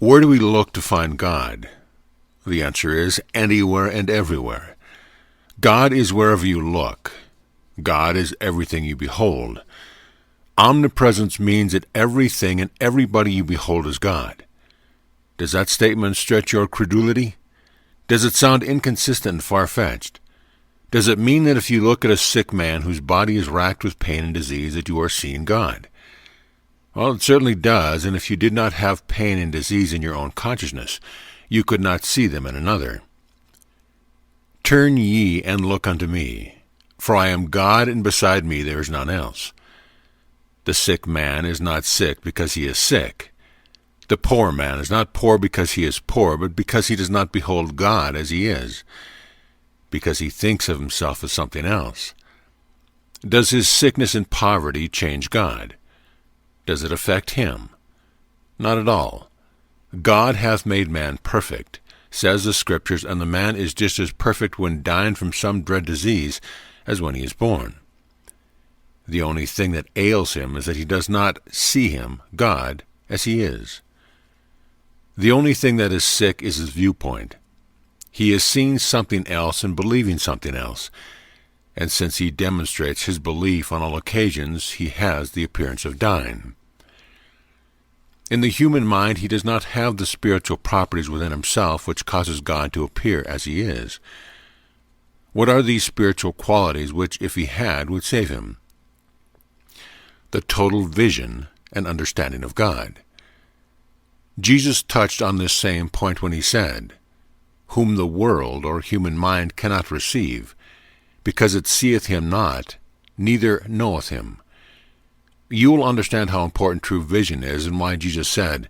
Where do we look to find God? The answer is anywhere and everywhere. God is wherever you look. God is everything you behold. Omnipresence means that everything and everybody you behold is God. Does that statement stretch your credulity? Does it sound inconsistent and far-fetched? Does it mean that if you look at a sick man whose body is racked with pain and disease that you are seeing God? Well, it certainly does, and if you did not have pain and disease in your own consciousness, you could not see them in another. Turn ye and look unto me, for I am God, and beside me there is none else. The sick man is not sick because he is sick. The poor man is not poor because he is poor, but because he does not behold God as he is, because he thinks of himself as something else. Does his sickness and poverty change God? Does it affect him? Not at all. God hath made man perfect, says the Scriptures, and the man is just as perfect when dying from some dread disease as when he is born. The only thing that ails him is that he does not see him, God, as he is. The only thing that is sick is his viewpoint. He is seeing something else and believing something else, and since he demonstrates his belief on all occasions, he has the appearance of dying. In the human mind, he does not have the spiritual properties within himself which causes God to appear as he is. What are these spiritual qualities which, if he had, would save him? The total vision and understanding of God. Jesus touched on this same point when he said, "Whom the world or human mind cannot receive, because it seeth him not, neither knoweth him." You will understand how important true vision is and why Jesus said,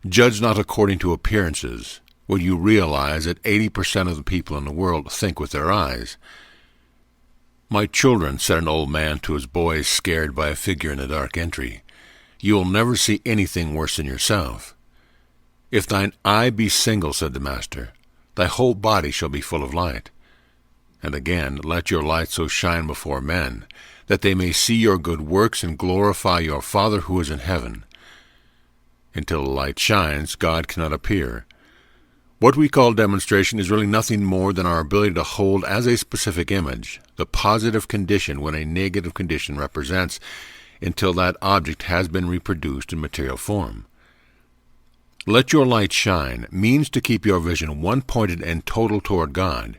"Judge not according to appearances," when you realize that 80% of the people in the world think with their eyes. "My children," said an old man to his boys scared by a figure in a dark entry, "you will never see anything worse than yourself." "If thine eye be single," said the Master, "thy whole body shall be full of light." And again, "Let your light so shine before men, that they may see your good works and glorify your Father who is in heaven." Until the light shines, God cannot appear. What we call demonstration is really nothing more than our ability to hold as a specific image the positive condition when a negative condition represents, until that object has been reproduced in material form. "Let your light shine" means to keep your vision one-pointed and total toward God.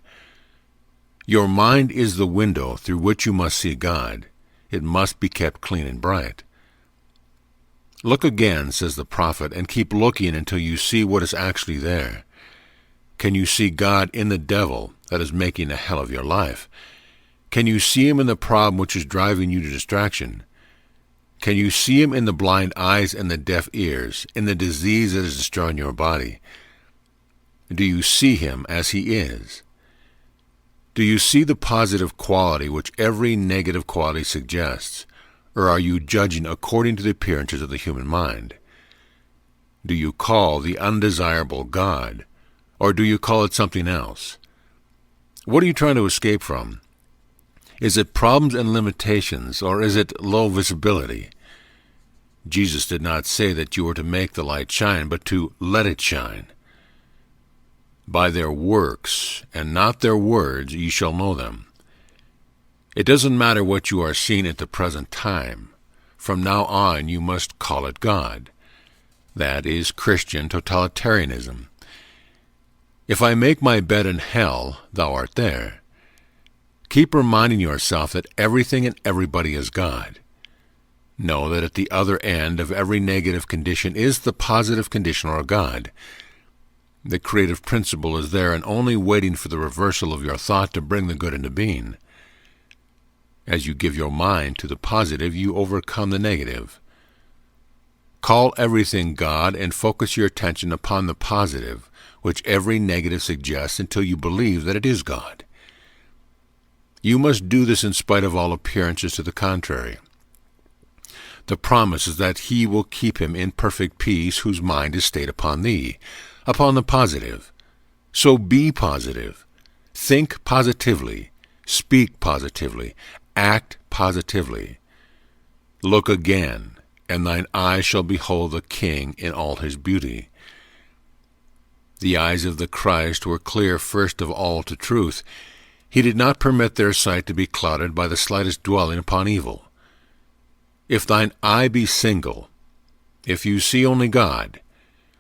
Your mind is the window through which you must see God. It must be kept clean and bright. "Look again," says the prophet, "and keep looking until you see what is actually there." Can you see God in the devil that is making a hell of your life? Can you see him in the problem which is driving you to distraction? Can you see him in the blind eyes and the deaf ears, in the disease that is destroying your body? Do you see him as he is? Do you see the positive quality which every negative quality suggests, or are you judging according to the appearances of the human mind? Do you call the undesirable God, or do you call it something else? What are you trying to escape from? Is it problems and limitations, or is it low visibility? Jesus did not say that you were to make the light shine, but to let it shine. "By their works, and not their words, ye shall know them." It doesn't matter what you are seeing at the present time. From now on, you must call it God. That is Christian totalitarianism. "If I make my bed in hell, thou art there." Keep reminding yourself that everything and everybody is God. Know that at the other end of every negative condition is the positive condition or God. The creative principle is there and only waiting for the reversal of your thought to bring the good into being. As you give your mind to the positive, you overcome the negative. Call everything God and focus your attention upon the positive, which every negative suggests, until you believe that it is God. You must do this in spite of all appearances to the contrary. The promise is that he will keep him in perfect peace whose mind is stayed upon thee, upon the positive. So be positive. Think positively. Speak positively. Act positively. "Look again, and thine eye shall behold the King in all his beauty." The eyes of the Christ were clear first of all to truth. He did not permit their sight to be clouded by the slightest dwelling upon evil. If thine eye be single, if you see only God,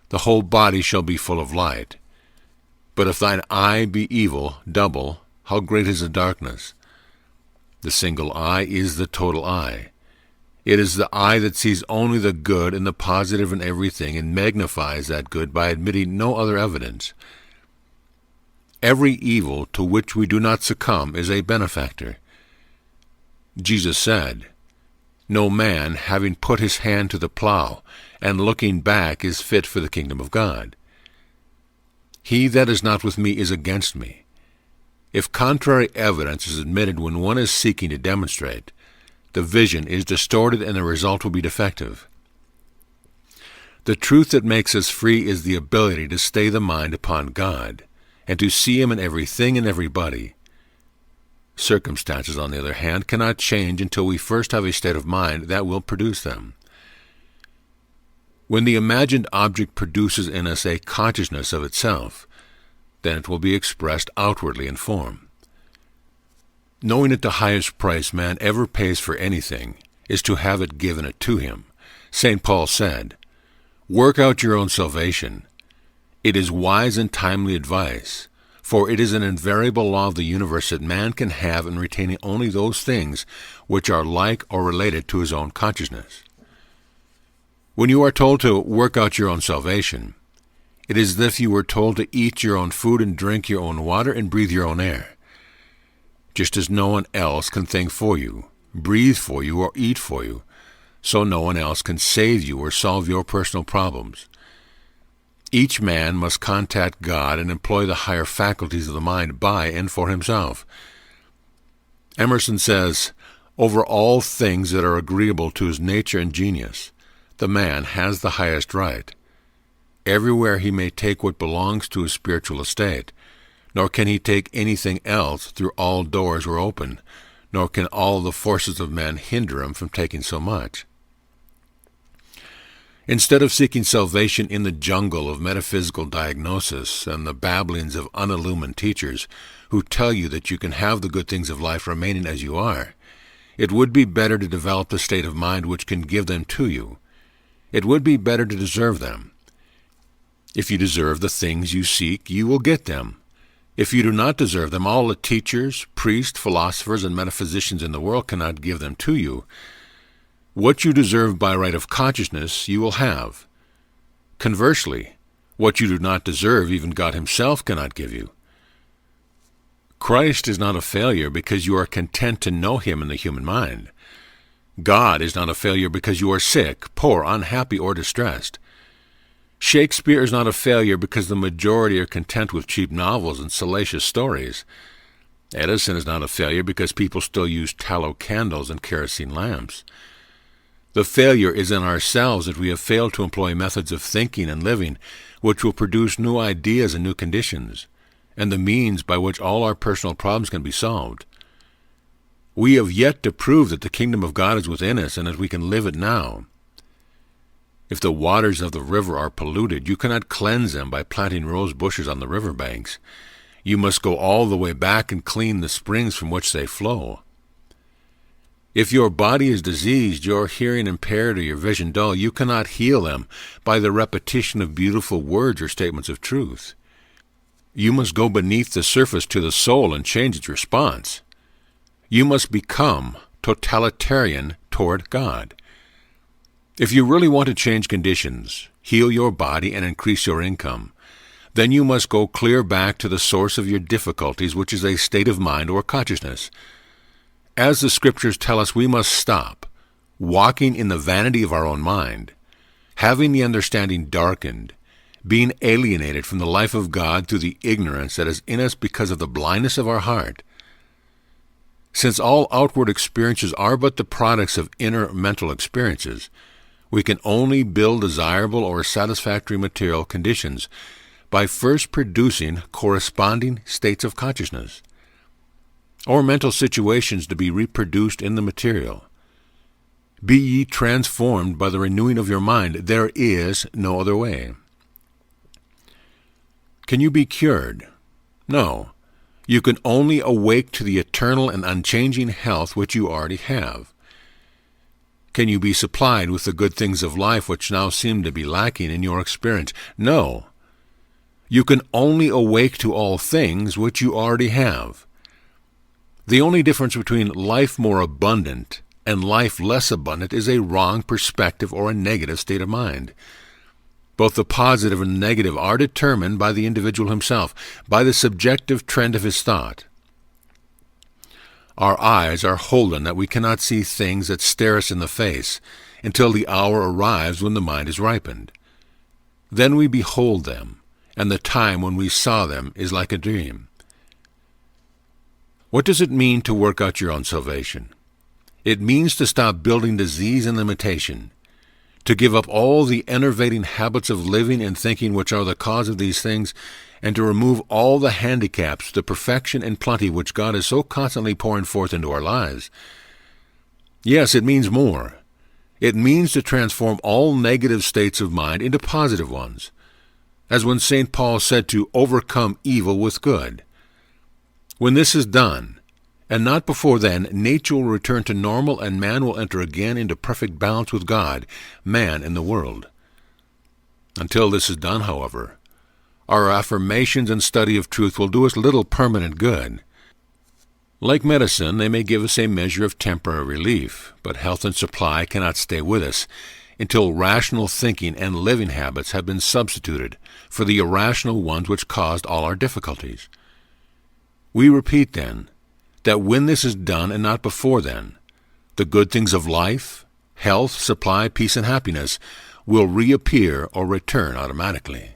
the whole body shall be full of light. But if thine eye be evil, double, how great is the darkness? The single eye is the total eye. It is the eye that sees only the good and the positive in everything and magnifies that good by admitting no other evidence. Every evil to which we do not succumb is a benefactor. Jesus said, "No man, having put his hand to the plow, and looking back, is fit for the kingdom of God. He that is not with me is against me." If contrary evidence is admitted when one is seeking to demonstrate, the vision is distorted and the result will be defective. The truth that makes us free is the ability to stay the mind upon God and to see Him in everything and everybody. Circumstances, on the other hand, cannot change until we first have a state of mind that will produce them. When the imagined object produces in us a consciousness of itself, then it will be expressed outwardly in form. Knowing that the highest price man ever pays for anything is to have it given it to him, St. Paul said, "Work out your own salvation. It is wise and timely advice, for it is an invariable law of the universe that man can have in retaining only those things which are like or related to his own consciousness." When you are told to work out your own salvation, it is as if you were told to eat your own food and drink your own water and breathe your own air. Just as no one else can think for you, breathe for you, or eat for you, so no one else can save you or solve your personal problems. Each man must contact God and employ the higher faculties of the mind by and for himself. Emerson says, "Over all things that are agreeable to his nature and genius, the man has the highest right. Everywhere he may take what belongs to his spiritual estate, nor can he take anything else through all doors were open, nor can all the forces of men hinder him from taking so much." Instead of seeking salvation in the jungle of metaphysical diagnosis and the babblings of unillumined teachers who tell you that you can have the good things of life remaining as you are, it would be better to develop the state of mind which can give them to you. It would be better to deserve them. If you deserve the things you seek, you will get them. If you do not deserve them, all the teachers, priests, philosophers, and metaphysicians in the world cannot give them to you. What you deserve by right of consciousness, you will have. Conversely, what you do not deserve, even God Himself cannot give you. Christ is not a failure because you are content to know Him in the human mind. God is not a failure because you are sick, poor, unhappy, or distressed. Shakespeare is not a failure because the majority are content with cheap novels and salacious stories. Edison is not a failure because people still use tallow candles and kerosene lamps. The failure is in ourselves that we have failed to employ methods of thinking and living which will produce new ideas and new conditions, and the means by which all our personal problems can be solved. We have yet to prove that the kingdom of God is within us and that we can live it now. If the waters of the river are polluted, you cannot cleanse them by planting rose bushes on the river banks. You must go all the way back and clean the springs from which they flow. If your body is diseased, your hearing impaired, or your vision dull, you cannot heal them by the repetition of beautiful words or statements of truth. You must go beneath the surface to the soul and change its response. You must become totalitarian toward God. If you really want to change conditions, heal your body, and increase your income, then you must go clear back to the source of your difficulties, which is a state of mind or consciousness. As the Scriptures tell us, we must stop walking in the vanity of our own mind, having the understanding darkened, being alienated from the life of God through the ignorance that is in us because of the blindness of our heart. Since all outward experiences are but the products of inner mental experiences, we can only build desirable or satisfactory material conditions by first producing corresponding states of consciousness, or mental situations to be reproduced in the material. Be ye transformed by the renewing of your mind. There is no other way. Can you be cured? No. You can only awake to the eternal and unchanging health which you already have. Can you be supplied with the good things of life which now seem to be lacking in your experience? No. You can only awake to all things which you already have. The only difference between life more abundant and life less abundant is a wrong perspective or a negative state of mind. Both the positive and negative are determined by the individual himself, by the subjective trend of his thought. Our eyes are holden that we cannot see things that stare us in the face until the hour arrives when the mind is ripened. Then we behold them, and the time when we saw them is like a dream. What does it mean to work out your own salvation? It means to stop building disease and limitation, to give up all the enervating habits of living and thinking which are the cause of these things, and to remove all the handicaps to perfection and plenty which God is so constantly pouring forth into our lives. Yes, it means more. It means to transform all negative states of mind into positive ones, as when St. Paul said to overcome evil with good. When this is done, and not before then, nature will return to normal and man will enter again into perfect balance with God, man, and the world. Until this is done, however, our affirmations and study of truth will do us little permanent good. Like medicine, they may give us a measure of temporary relief, but health and supply cannot stay with us until rational thinking and living habits have been substituted for the irrational ones which caused all our difficulties. We repeat, then, that when this is done and not before then, the good things of life, health, supply, peace, and happiness will reappear or return automatically.